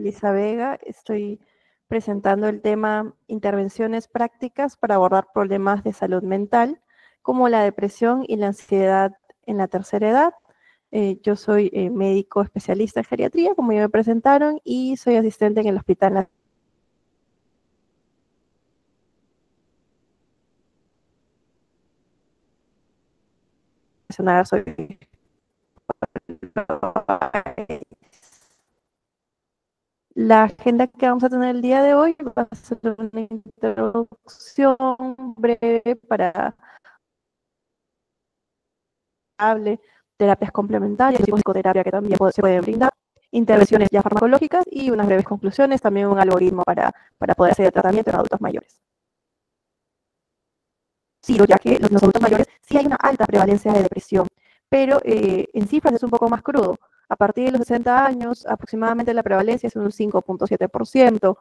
Elisa Vega. Estoy presentando el tema intervenciones prácticas para abordar problemas de salud mental, como la depresión y la ansiedad en la tercera edad. Yo soy médico especialista en geriatría, como ya me presentaron, y soy asistente en el Hospital Nacional. La agenda que vamos a tener el día de hoy va a ser una introducción breve para terapias complementarias y psicoterapia que también se pueden brindar, intervenciones ya farmacológicas y unas breves conclusiones, también un algoritmo para poder hacer el tratamiento en adultos mayores. Sí, ya que los adultos mayores sí hay una alta prevalencia de depresión, pero en cifras es un poco más crudo. A partir de los 60 años, aproximadamente la prevalencia es un 5.7%,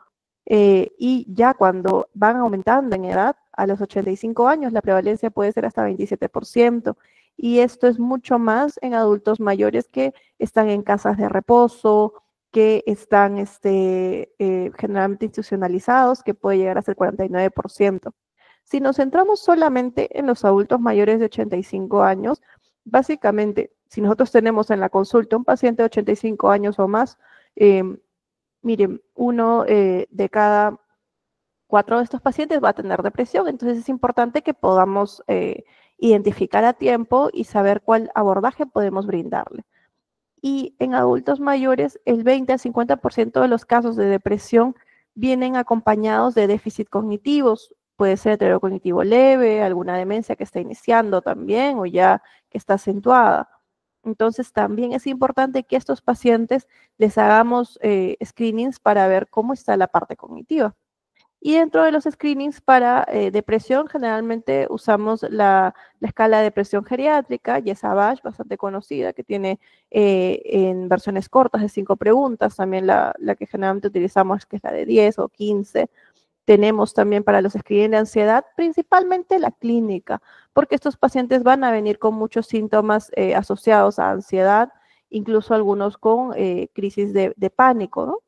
y ya cuando van aumentando en edad, a los 85 años, la prevalencia puede ser hasta 27%, y esto es mucho más en adultos mayores que están en casas de reposo, que están generalmente institucionalizados, que puede llegar a ser 49%. Si nos centramos solamente en los adultos mayores de 85 años, básicamente, si nosotros tenemos en la consulta un paciente de 85 años o más, miren, uno de cada 4 de estos pacientes va a tener depresión, entonces es importante que podamos identificar a tiempo y saber cuál abordaje podemos brindarle. Y en adultos mayores, el 20 al 50% de los casos de depresión vienen acompañados de déficit cognitivos. Puede ser deterioro cognitivo leve, alguna demencia que está iniciando también o ya que está acentuada. Entonces, también es importante que a estos pacientes les hagamos screenings para ver cómo está la parte cognitiva. Y dentro de los screenings para depresión, generalmente usamos la escala de depresión geriátrica, y esa BASH, bastante conocida, que tiene en versiones cortas de 5 preguntas, también la que generalmente utilizamos, que es la de 10 o 15. Tenemos también para los screenings de ansiedad, principalmente la clínica, porque estos pacientes van a venir con muchos síntomas asociados a ansiedad, incluso algunos con crisis de pánico, ¿no?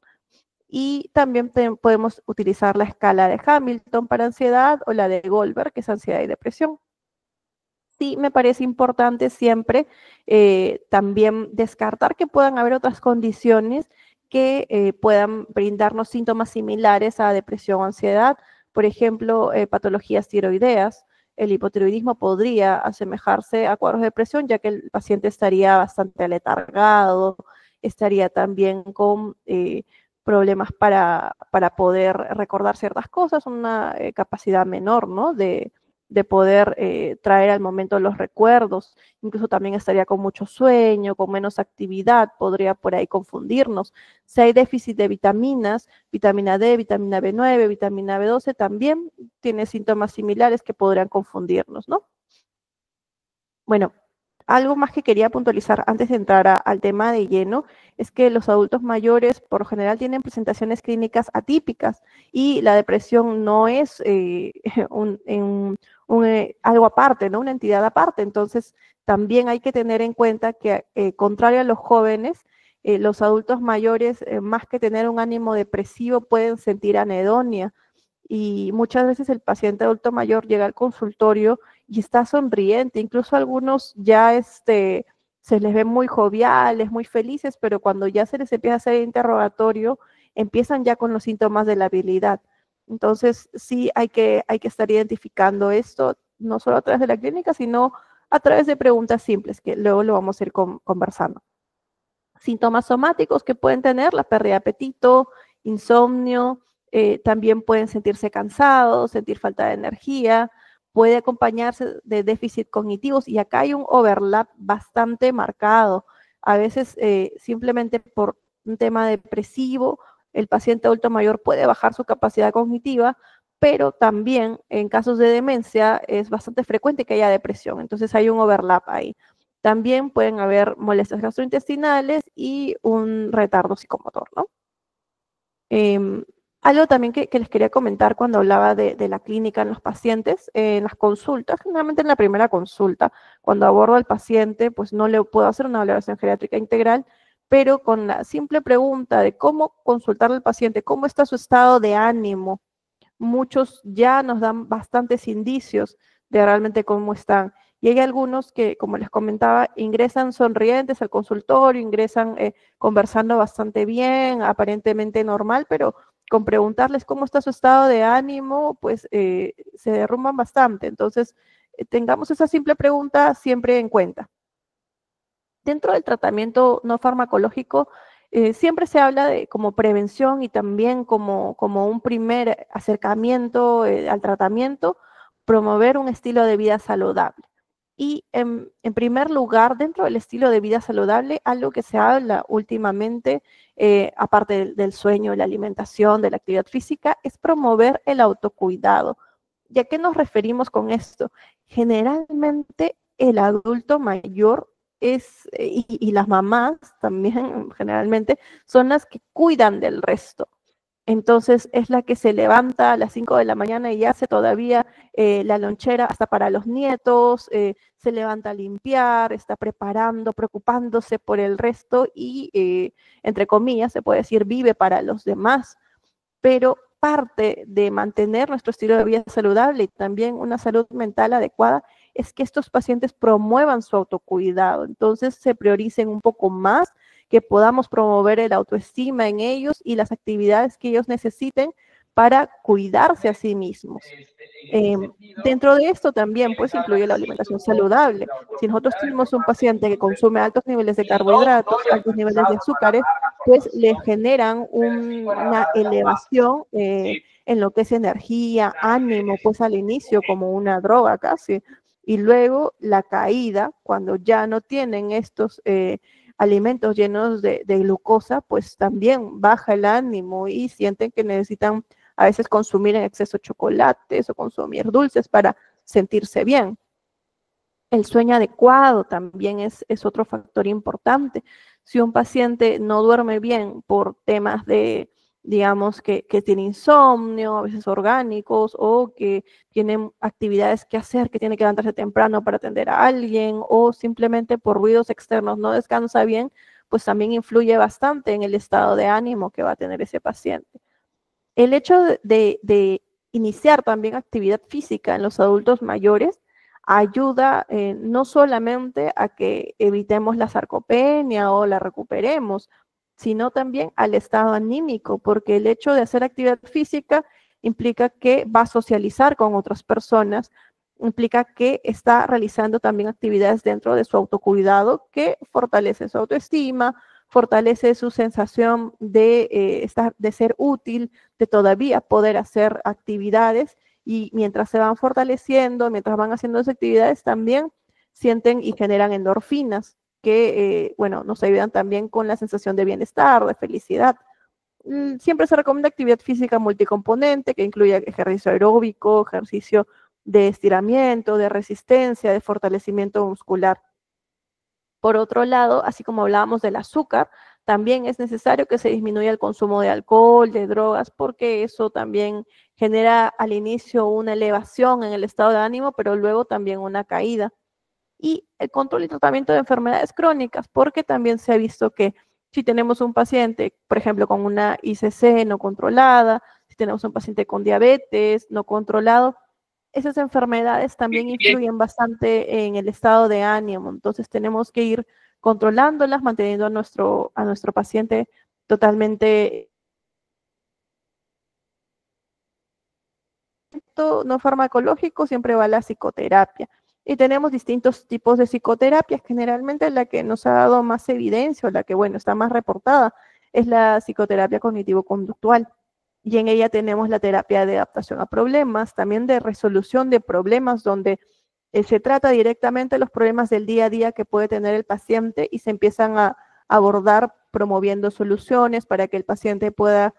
Y también podemos utilizar la escala de Hamilton para ansiedad o la de Goldberg, que es ansiedad y depresión. Sí, me parece importante siempre también descartar que puedan haber otras condiciones que puedan brindarnos síntomas similares a depresión o ansiedad. Por ejemplo, patologías tiroideas. El hipotiroidismo podría asemejarse a cuadros de depresión, ya que el paciente estaría bastante aletargado, estaría también con problemas para poder recordar ciertas cosas, una capacidad menor, ¿no? de poder traer al momento los recuerdos, incluso también estaría con mucho sueño, con menos actividad, podría por ahí confundirnos. Si hay déficit de vitaminas, vitamina D, vitamina B9, vitamina B12, también tiene síntomas similares que podrían confundirnos, ¿no? Bueno, algo más que quería puntualizar antes de entrar al tema de lleno es que los adultos mayores por lo general tienen presentaciones clínicas atípicas y la depresión no es algo aparte, ¿no? Una entidad aparte. Entonces, también hay que tener en cuenta que, contrario a los jóvenes, los adultos mayores, más que tener un ánimo depresivo, pueden sentir anedonia. Y muchas veces el paciente adulto mayor llega al consultorio y está sonriente, incluso algunos ya se les ve muy joviales, muy felices, pero cuando ya se les empieza a hacer el interrogatorio, empiezan ya con los síntomas de la habilidad. Entonces, sí hay que estar identificando esto, no solo a través de la clínica, sino a través de preguntas simples, que luego lo vamos a ir conversando. Síntomas somáticos que pueden tener: la pérdida de apetito, insomnio, también pueden sentirse cansados, sentir falta de energía, puede acompañarse de déficit cognitivos, y acá hay un overlap bastante marcado. A veces simplemente por un tema depresivo, el paciente adulto mayor puede bajar su capacidad cognitiva, pero también en casos de demencia es bastante frecuente que haya depresión, entonces hay un overlap ahí. También pueden haber molestias gastrointestinales y un retardo psicomotor, ¿no? Algo también que les quería comentar cuando hablaba de la clínica en los pacientes, en las consultas, generalmente en la primera consulta, cuando abordo al paciente, pues no le puedo hacer una valoración geriátrica integral, pero con la simple pregunta de cómo consultarle al paciente, cómo está su estado de ánimo, muchos ya nos dan bastantes indicios de realmente cómo están. Y hay algunos que, como les comentaba, ingresan sonrientes al consultorio, ingresan conversando bastante bien, aparentemente normal, pero con preguntarles cómo está su estado de ánimo, pues se derrumban bastante. Entonces, tengamos esa simple pregunta siempre en cuenta. Dentro del tratamiento no farmacológico, siempre se habla de como prevención y también como un primer acercamiento al tratamiento, promover un estilo de vida saludable. Y en primer lugar, dentro del estilo de vida saludable, algo que se habla últimamente, aparte del sueño, la alimentación, de la actividad física, es promover el autocuidado. ¿Y a qué nos referimos con esto? Generalmente el adulto mayor y las mamás también generalmente son las que cuidan del resto. Entonces es la que se levanta a las 5 de la mañana y hace todavía la lonchera hasta para los nietos, se levanta a limpiar, está preparando, preocupándose por el resto y, entre comillas, se puede decir, vive para los demás. Pero parte de mantener nuestro estilo de vida saludable y también una salud mental adecuada es que estos pacientes promuevan su autocuidado. Entonces se prioricen un poco más, que podamos promover el autoestima en ellos y las actividades que ellos necesiten para cuidarse a sí mismos. Dentro de esto también pues incluye la alimentación saludable. Si nosotros tenemos un paciente que consume altos niveles de carbohidratos, altos niveles de azúcares, pues le generan una elevación en lo que es energía, ánimo, pues al inicio como una droga casi. Y luego la caída, cuando ya no tienen estos alimentos llenos de glucosa, pues también baja el ánimo y sienten que necesitan a veces consumir en exceso chocolates o consumir dulces para sentirse bien. El sueño adecuado también es otro factor importante. Si un paciente no duerme bien por temas de, digamos, que tiene insomnio, a veces orgánicos, o que tiene actividades que hacer, que tiene que levantarse temprano para atender a alguien, o simplemente por ruidos externos no descansa bien, pues también influye bastante en el estado de ánimo que va a tener ese paciente. El hecho de iniciar también actividad física en los adultos mayores ayuda no solamente a que evitemos la sarcopenia o la recuperemos, sino también al estado anímico, porque el hecho de hacer actividad física implica que va a socializar con otras personas, implica que está realizando también actividades dentro de su autocuidado que fortalece su autoestima, fortalece su sensación de ser útil, de todavía poder hacer actividades y mientras se van fortaleciendo, mientras van haciendo esas actividades, también sienten y generan endorfinas que, bueno, nos ayudan también con la sensación de bienestar, de felicidad. Siempre se recomienda actividad física multicomponente que incluya ejercicio aeróbico, ejercicio de estiramiento, de resistencia, de fortalecimiento muscular. Por otro lado, así como hablábamos del azúcar, también es necesario que se disminuya el consumo de alcohol, de drogas, porque eso también genera al inicio una elevación en el estado de ánimo, pero luego también una caída. Y el control y tratamiento de enfermedades crónicas, porque también se ha visto que si tenemos un paciente, por ejemplo, con una ICC no controlada, si tenemos un paciente con diabetes no controlado, esas enfermedades también influyen bastante en el estado de ánimo. Entonces tenemos que ir controlándolas, manteniendo a nuestro paciente totalmente no farmacológico, siempre va la psicoterapia. Y tenemos distintos tipos de psicoterapia. Generalmente la que nos ha dado más evidencia, o la que, bueno, está más reportada, es la psicoterapia cognitivo-conductual. Y en ella tenemos la terapia de adaptación a problemas, también de resolución de problemas, donde se trata directamente de los problemas del día a día que puede tener el paciente y se empiezan a abordar promoviendo soluciones para que el paciente pueda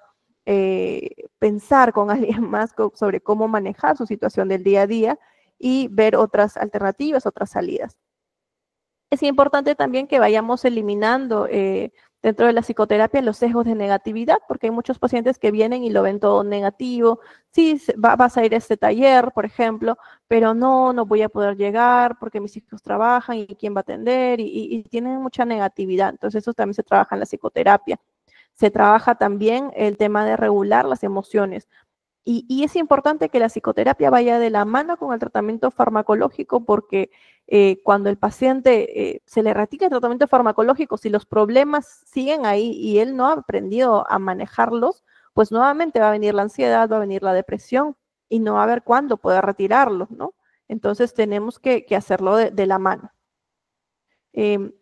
pensar con alguien más sobre cómo manejar su situación del día a día y ver otras alternativas, otras salidas. Es importante también que vayamos eliminando dentro de la psicoterapia los sesgos de negatividad, porque hay muchos pacientes que vienen y lo ven todo negativo. Sí, vas a ir a este taller, por ejemplo, pero no voy a poder llegar porque mis hijos trabajan y quién va a atender y tienen mucha negatividad. Entonces eso también se trabaja en la psicoterapia. Se trabaja también el tema de regular las emociones. Y es importante que la psicoterapia vaya de la mano con el tratamiento farmacológico porque cuando el paciente se le retira el tratamiento farmacológico, si los problemas siguen ahí y él no ha aprendido a manejarlos, pues nuevamente va a venir la ansiedad, va a venir la depresión y no va a haber cuándo poder retirarlos, ¿no? Entonces tenemos que hacerlo de la mano.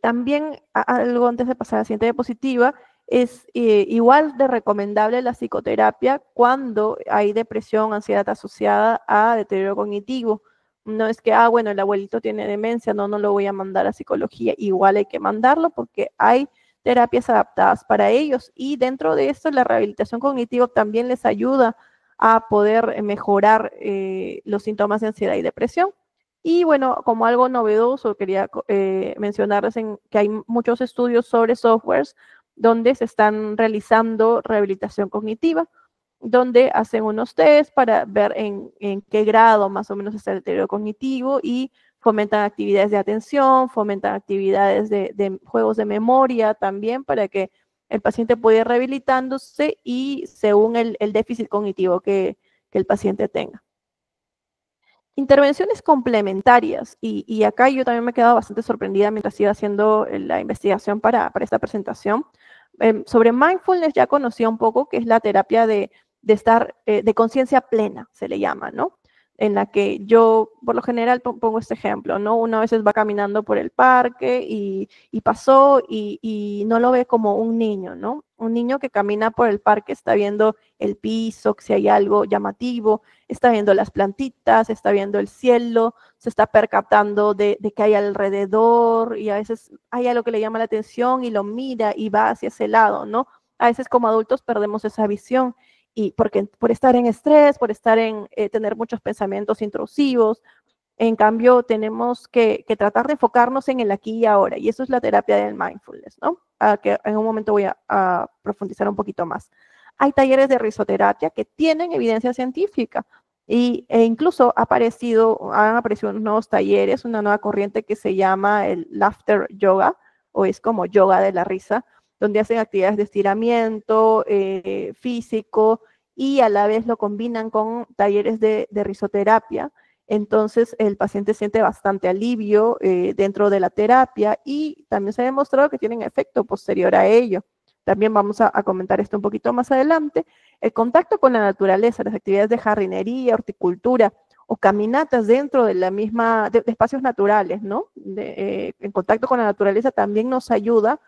También algo antes de pasar a la siguiente diapositiva, es igual de recomendable la psicoterapia cuando hay depresión, ansiedad asociada a deterioro cognitivo. No es que, bueno, el abuelito tiene demencia, no lo voy a mandar a psicología. Igual hay que mandarlo porque hay terapias adaptadas para ellos y dentro de esto la rehabilitación cognitiva también les ayuda a poder mejorar los síntomas de ansiedad y depresión. Y bueno, como algo novedoso, quería mencionarles que hay muchos estudios sobre softwares donde se están realizando rehabilitación cognitiva, donde hacen unos test para ver en qué grado más o menos está el deterioro cognitivo y fomentan actividades de atención, fomentan actividades de juegos de memoria también para que el paciente pueda ir rehabilitándose y según el déficit cognitivo que el paciente tenga. Intervenciones complementarias, y acá yo también me he quedado bastante sorprendida mientras iba haciendo la investigación para esta presentación. Sobre mindfulness ya conocía un poco, que es la terapia de estar de conciencia plena, se le llama, ¿no? En la que yo, por lo general, pongo este ejemplo, ¿no? Uno a veces va caminando por el parque y pasó y no lo ve como un niño, ¿no? Un niño que camina por el parque está viendo el piso, si hay algo llamativo, está viendo las plantitas, está viendo el cielo, se está percatando de que hay alrededor y a veces hay algo que le llama la atención y lo mira y va hacia ese lado, ¿no? A veces como adultos perdemos esa visión y porque por estar en estrés, por estar en tener muchos pensamientos intrusivos, en cambio tenemos que tratar de enfocarnos en el aquí y ahora y eso es la terapia del mindfulness, ¿no? Que en un momento voy a profundizar un poquito más. Hay talleres de risoterapia que tienen evidencia científica e incluso han aparecido unos nuevos talleres, una nueva corriente que se llama el laughter yoga o es como yoga de la risa, donde hacen actividades de estiramiento físico y a la vez lo combinan con talleres de risoterapia. Entonces el paciente siente bastante alivio dentro de la terapia y también se ha demostrado que tienen efecto posterior a ello. También vamos a comentar esto un poquito más adelante. El contacto con la naturaleza, las actividades de jardinería, horticultura o caminatas dentro de la misma, de espacios naturales, ¿no? En contacto con la naturaleza también nos ayuda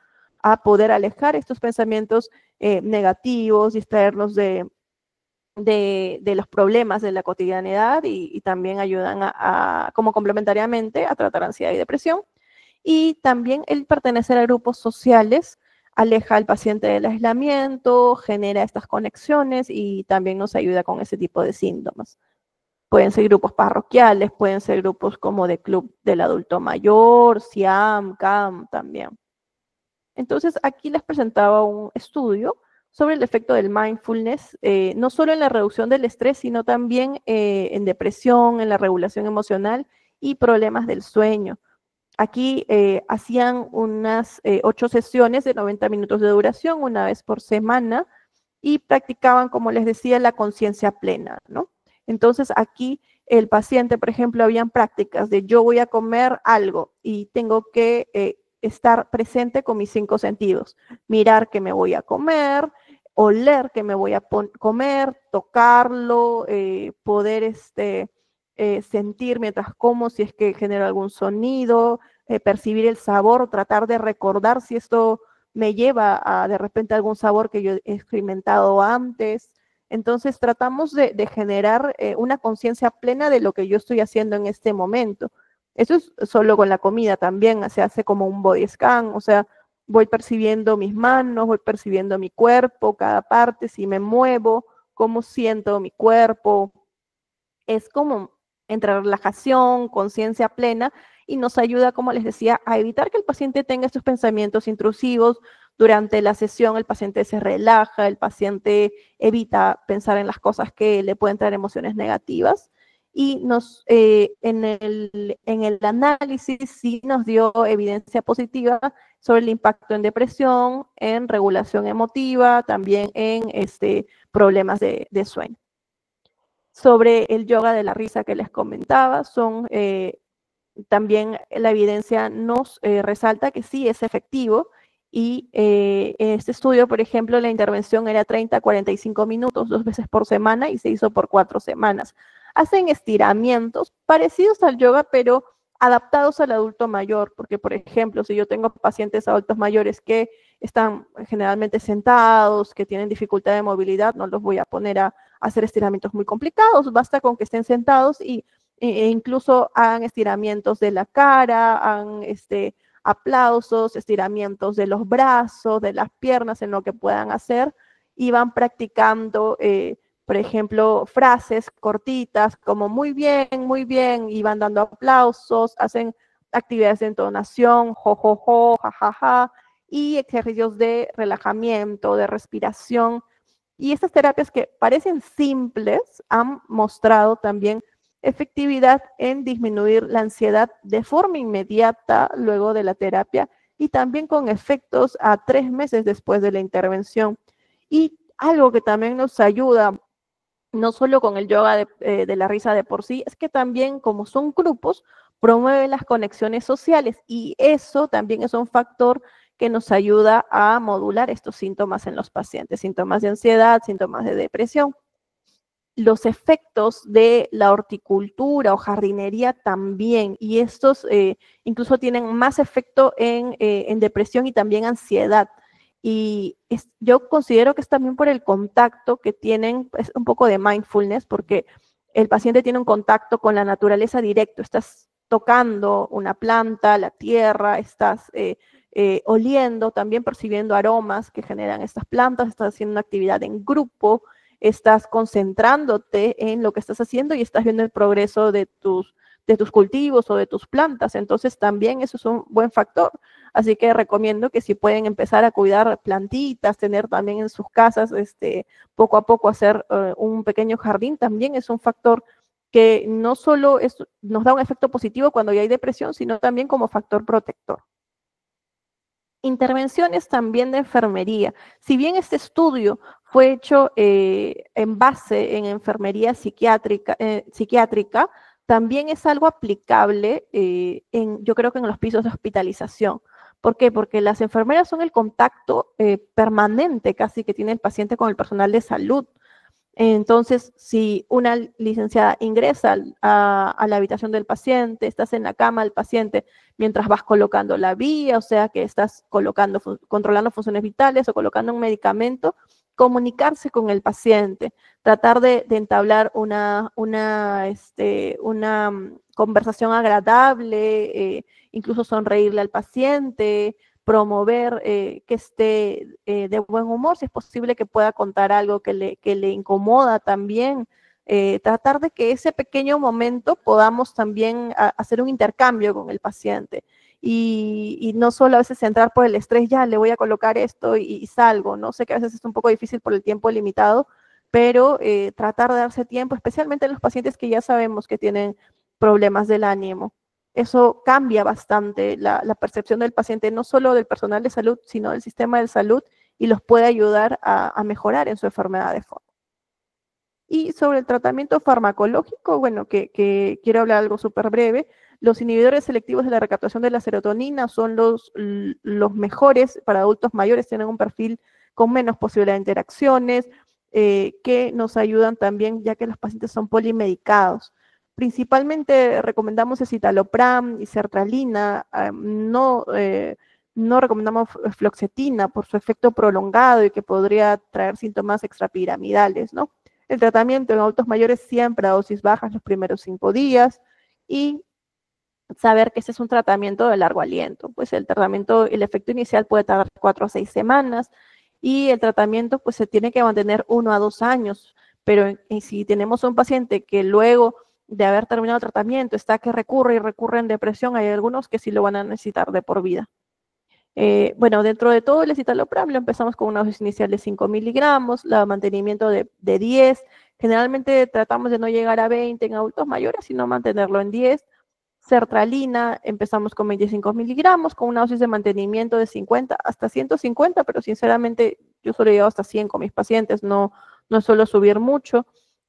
a poder alejar estos pensamientos negativos, distraernos de los problemas de la cotidianidad y también ayudan como complementariamente a tratar ansiedad y depresión. Y también el pertenecer a grupos sociales aleja al paciente del aislamiento, genera estas conexiones y también nos ayuda con ese tipo de síntomas. Pueden ser grupos parroquiales, pueden ser grupos como de club del adulto mayor, SIAM, CAM también. Entonces, aquí les presentaba un estudio sobre el efecto del mindfulness, no solo en la reducción del estrés, sino también en depresión, en la regulación emocional y problemas del sueño. Aquí hacían unas 8 sesiones de 90 minutos de duración, una vez por semana, y practicaban, como les decía, la conciencia plena, ¿no? Entonces aquí el paciente, por ejemplo, habían prácticas de yo voy a comer algo y tengo que estar presente con mis 5 sentidos, mirar que me voy a comer, oler que me voy a comer, tocarlo, poder sentir mientras como si es que genera algún sonido, percibir el sabor, tratar de recordar si esto me lleva a de repente algún sabor que yo he experimentado antes. Entonces tratamos de generar una conciencia plena de lo que yo estoy haciendo en este momento. Eso es solo con la comida, también se hace como un body scan, o sea, voy percibiendo mis manos, voy percibiendo mi cuerpo, cada parte, si me muevo, cómo siento mi cuerpo. Es como entre relajación, conciencia plena y nos ayuda, como les decía, a evitar que el paciente tenga estos pensamientos intrusivos Durante la sesión el paciente se relaja, el paciente evita pensar en las cosas que le pueden traer emociones negativas y en el análisis sí nos dio evidencia positiva sobre el impacto en depresión, en regulación emotiva, también en problemas de sueño. Sobre el yoga de la risa que les comentaba, también la evidencia nos resalta que sí es efectivo y en este estudio, por ejemplo, la intervención era 30 a 45 minutos, 2 veces por semana y se hizo por 4 semanas. Hacen estiramientos parecidos al yoga, pero adaptados al adulto mayor, porque, por ejemplo, si yo tengo pacientes adultos mayores que están generalmente sentados, que tienen dificultad de movilidad, no los voy a poner a hacer estiramientos muy complicados, basta con que estén sentados e incluso hagan estiramientos de la cara, hagan aplausos, estiramientos de los brazos, de las piernas, en lo que puedan hacer, y van practicando, por ejemplo, frases cortitas como muy bien, y van dando aplausos, hacen actividades de entonación, jo, jo, jo, ja, ja, ja, y ejercicios de relajamiento, de respiración. Y estas terapias que parecen simples han mostrado también efectividad en disminuir la ansiedad de forma inmediata luego de la terapia y también con efectos a 3 meses después de la intervención. Y algo que también nos ayuda, no solo con el yoga de la risa de por sí, es que también como son grupos, promueve las conexiones sociales y eso también es un factor que nos ayuda a modular estos síntomas en los pacientes, síntomas de ansiedad, síntomas de depresión. Los efectos de la horticultura o jardinería también, y estos incluso tienen más efecto en depresión y también ansiedad. Y yo considero que es también por el contacto que tienen, es un poco de mindfulness, porque el paciente tiene un contacto con la naturaleza directo, estás tocando una planta, la tierra, estás oliendo, también percibiendo aromas que generan estas plantas, estás haciendo una actividad en grupo, estás concentrándote en lo que estás haciendo y estás viendo el progreso de tus cultivos o de tus plantas. Entonces también eso es un buen factor. Así que recomiendo que si pueden empezar a cuidar plantitas, tener también en sus casas, poco a poco hacer un pequeño jardín, también es un factor que no solo nos da un efecto positivo cuando ya hay depresión, sino también como factor protector. Intervenciones también de enfermería. Si bien este estudio fue hecho en base en enfermería psiquiátrica, también es algo aplicable yo creo que en los pisos de hospitalización. ¿Por qué? Porque las enfermeras son el contacto permanente casi que tiene el paciente con el personal de salud. Entonces, si una licenciada ingresa a la habitación del paciente, estás en la cama del paciente mientras vas colocando la vía, o sea que estás controlando funciones vitales o colocando un medicamento, comunicarse con el paciente, tratar de entablar una conversación agradable, incluso sonreírle al paciente, promover que esté de buen humor, si es posible que pueda contar algo que le incomoda también, tratar de que ese pequeño momento podamos también hacer un intercambio con el paciente y no solo a veces entrar por el estrés, ya le voy a colocar esto y salgo, ¿no? Sé que a veces es un poco difícil por el tiempo limitado, pero tratar de darse tiempo, especialmente en los pacientes que ya sabemos que tienen problemas del ánimo. Eso cambia bastante la percepción del paciente, no solo del personal de salud, sino del sistema de salud, y los puede ayudar a mejorar en su enfermedad de fondo. Y sobre el tratamiento farmacológico, bueno, que quiero hablar algo súper breve. Los inhibidores selectivos de la recaptación de la serotonina son los mejores para adultos mayores, tienen un perfil con menos posibilidad de interacciones, que nos ayudan también, ya que los pacientes son polimedicados. Principalmente recomendamos escitalopram y sertralina, no recomendamos fluoxetina por su efecto prolongado y que podría traer síntomas extrapiramidales, ¿no? El tratamiento en adultos mayores siempre a dosis bajas los primeros 5 días y saber que ese es un tratamiento de largo aliento. Pues el efecto inicial puede tardar 4 a 6 semanas y el tratamiento pues se tiene que mantener 1 a 2 años. Pero si tenemos un paciente que luego de haber terminado el tratamiento está que recurre y recurre en depresión, hay algunos que sí lo van a necesitar de por vida. Bueno, dentro de todo el escitalopram lo empezamos con una dosis inicial de 5 miligramos, la mantenimiento de 10. Generalmente tratamos de no llegar a 20 en adultos mayores, sino mantenerlo en 10. Sertralina, empezamos con 25 miligramos, con una dosis de mantenimiento de 50 hasta 150, pero sinceramente yo solo he llegado hasta 100 con mis pacientes, no suelo subir mucho.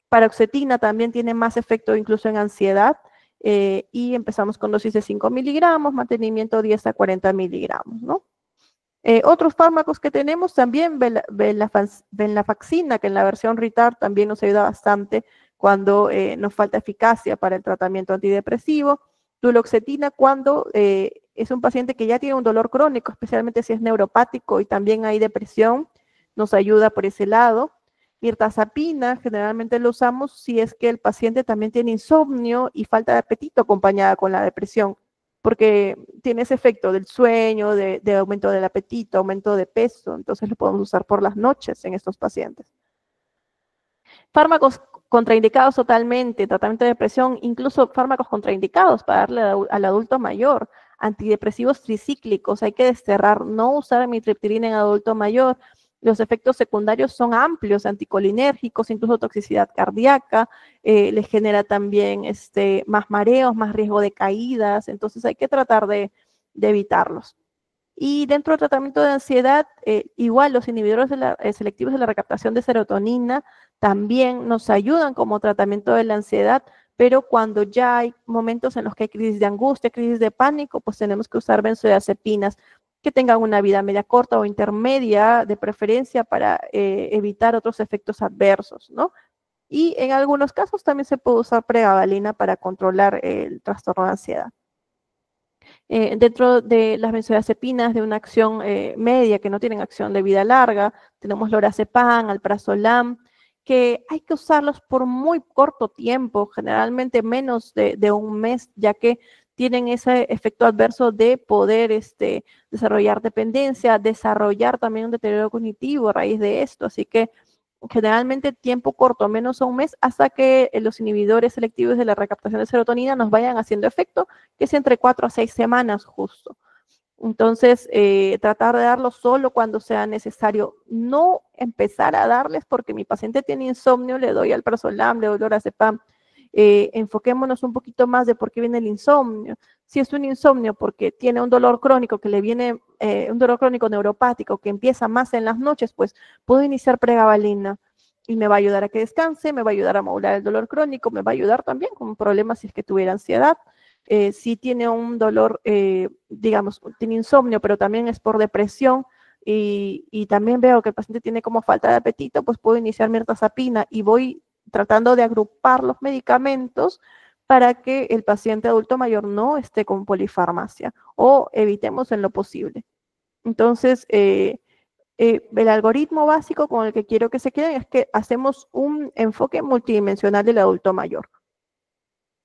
Paroxetina también tiene más efecto incluso en ansiedad, y empezamos con dosis de 5 miligramos, mantenimiento 10 a 40 miligramos, ¿no? Otros fármacos que tenemos también, venlafaxina, que en la versión Retard también nos ayuda bastante cuando nos falta eficacia para el tratamiento antidepresivo. Duloxetina cuando es un paciente que ya tiene un dolor crónico, especialmente si es neuropático y también hay depresión, nos ayuda por ese lado. Mirtazapina generalmente lo usamos si es que el paciente también tiene insomnio y falta de apetito acompañada con la depresión, porque tiene ese efecto del sueño, de aumento del apetito, aumento de peso, entonces lo podemos usar por las noches en estos pacientes. Fármacos contraindicados totalmente, tratamiento de depresión, incluso fármacos contraindicados para darle al adulto mayor, antidepresivos tricíclicos, hay que desterrar, no usar amitriptilina en adulto mayor. Los efectos secundarios son amplios, anticolinérgicos, incluso toxicidad cardíaca, les genera también más mareos, más riesgo de caídas, entonces hay que tratar de evitarlos. Y dentro del tratamiento de ansiedad, igual los inhibidores selectivos de la recaptación de serotonina también nos ayudan como tratamiento de la ansiedad, pero cuando ya hay momentos en los que hay crisis de angustia, crisis de pánico, pues tenemos que usar benzodiazepinas que tengan una vida media corta o intermedia, de preferencia para evitar otros efectos adversos, ¿no? Y en algunos casos también se puede usar pregabalina para controlar el trastorno de ansiedad. Dentro de las benzodiazepinas de una acción media, que no tienen acción de vida larga, tenemos lorazepam, alprazolam, que hay que usarlos por muy corto tiempo, generalmente menos de un mes, ya que tienen ese efecto adverso de poder desarrollar dependencia, desarrollar también un deterioro cognitivo a raíz de esto. Así que generalmente tiempo corto, menos a un mes, hasta que los inhibidores selectivos de la recaptación de serotonina nos vayan haciendo efecto, que es entre 4 a 6 semanas justo. Entonces, tratar de darlo solo cuando sea necesario, no empezar a darles porque mi paciente tiene insomnio, le doy alprazolam, le doy lorazepam. Enfoquémonos un poquito más de por qué viene el insomnio. Si es un insomnio porque tiene un dolor crónico que le viene, un dolor crónico neuropático que empieza más en las noches, pues puedo iniciar pregabalina y me va a ayudar a que descanse, me va a ayudar a modular el dolor crónico, me va a ayudar también con problemas si es que tuviera ansiedad. Si tiene un dolor, digamos, tiene insomnio, pero también es por depresión, y también veo que el paciente tiene como falta de apetito, pues puedo iniciar mirtazapina y voy tratando de agrupar los medicamentos para que el paciente adulto mayor no esté con polifarmacia o evitemos en lo posible. Entonces, el algoritmo básico con el que quiero que se queden es que hacemos un enfoque multidimensional del adulto mayor.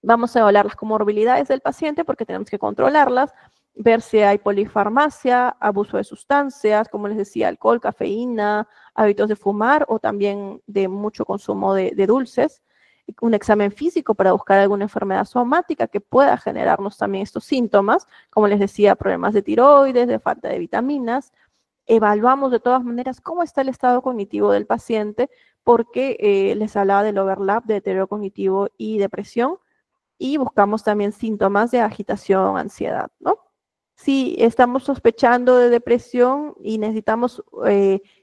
Vamos a evaluar las comorbilidades del paciente porque tenemos que controlarlas, ver si hay polifarmacia, abuso de sustancias, como les decía, alcohol, cafeína, hábitos de fumar o también de mucho consumo de dulces. Un examen físico para buscar alguna enfermedad somática que pueda generarnos también estos síntomas, como les decía, problemas de tiroides, de falta de vitaminas. Evaluamos de todas maneras cómo está el estado cognitivo del paciente, porque les hablaba del overlap de deterioro cognitivo y depresión, y buscamos también síntomas de agitación, ansiedad, ¿no? Si estamos sospechando de depresión y necesitamos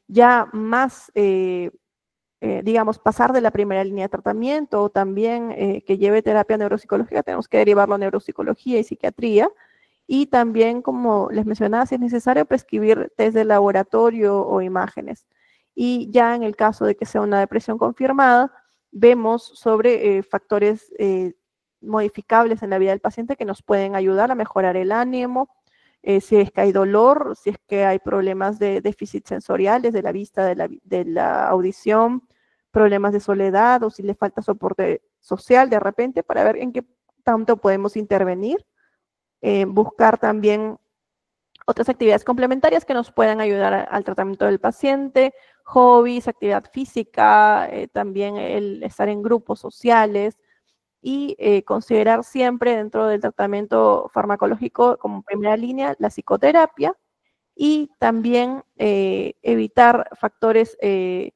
ya más, digamos, pasar de la primera línea de tratamiento o también que lleve terapia neuropsicológica, tenemos que derivarlo a neuropsicología y psiquiatría. Y también, como les mencionaba, si es necesario prescribir test de laboratorio o imágenes. Y ya en el caso de que sea una depresión confirmada, vemos sobre factores modificables en la vida del paciente que nos pueden ayudar a mejorar el ánimo, si es que hay dolor, si es que hay problemas de déficit sensoriales de la vista, de la audición, problemas de soledad o si le falta soporte social de repente, para ver en qué tanto podemos intervenir. Buscar también otras actividades complementarias que nos puedan ayudar al tratamiento del paciente, hobbies, actividad física, también el estar en grupos sociales, y considerar siempre dentro del tratamiento farmacológico como primera línea la psicoterapia y también evitar factores que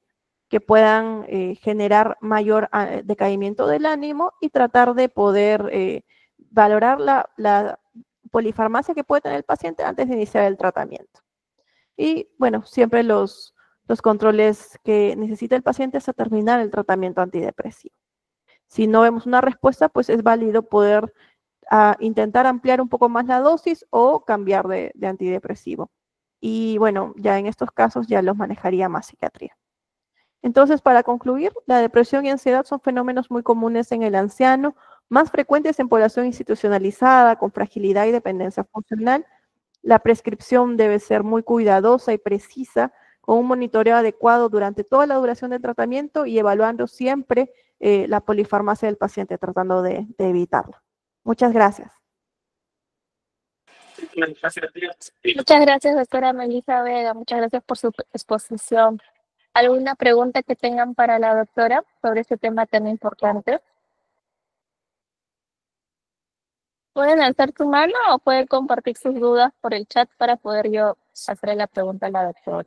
puedan generar mayor decaimiento del ánimo y tratar de poder valorar la polifarmacia que puede tener el paciente antes de iniciar el tratamiento. Y bueno, siempre los controles que necesita el paciente hasta terminar el tratamiento antidepresivo. Si no vemos una respuesta, pues es válido poder intentar ampliar un poco más la dosis o cambiar de antidepresivo. Y bueno, ya en estos casos ya los manejaría más psiquiatría. Entonces, para concluir, la depresión y ansiedad son fenómenos muy comunes en el anciano, más frecuentes en población institucionalizada, con fragilidad y dependencia funcional. La prescripción debe ser muy cuidadosa y precisa, con un monitoreo adecuado durante toda la duración del tratamiento y evaluando siempre la polifarmacia del paciente, tratando de evitarla. Muchas gracias. Muchas gracias, doctora Melissa Vega. Muchas gracias por su exposición. ¿Alguna pregunta que tengan para la doctora sobre este tema tan importante? Pueden alzar su mano o pueden compartir sus dudas por el chat para poder yo hacer la pregunta a la doctora.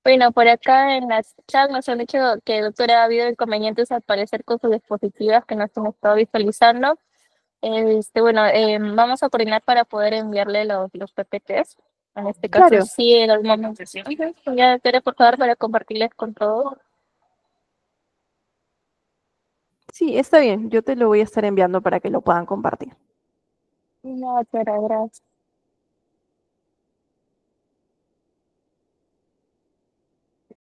Bueno, por acá en la chat nos han dicho que, doctora, ha habido inconvenientes al parecer con sus dispositivas que no se han estado visualizando. Bueno, vamos a coordinar para poder enviarle los PPTs. En este caso, Claro, sí, en algún momento. Sí. Ujú. Ya, doctora, por favor, para compartirles con todos. sí, está bien. Yo te lo voy a estar enviando para que lo puedan compartir. No, doctora, gracias.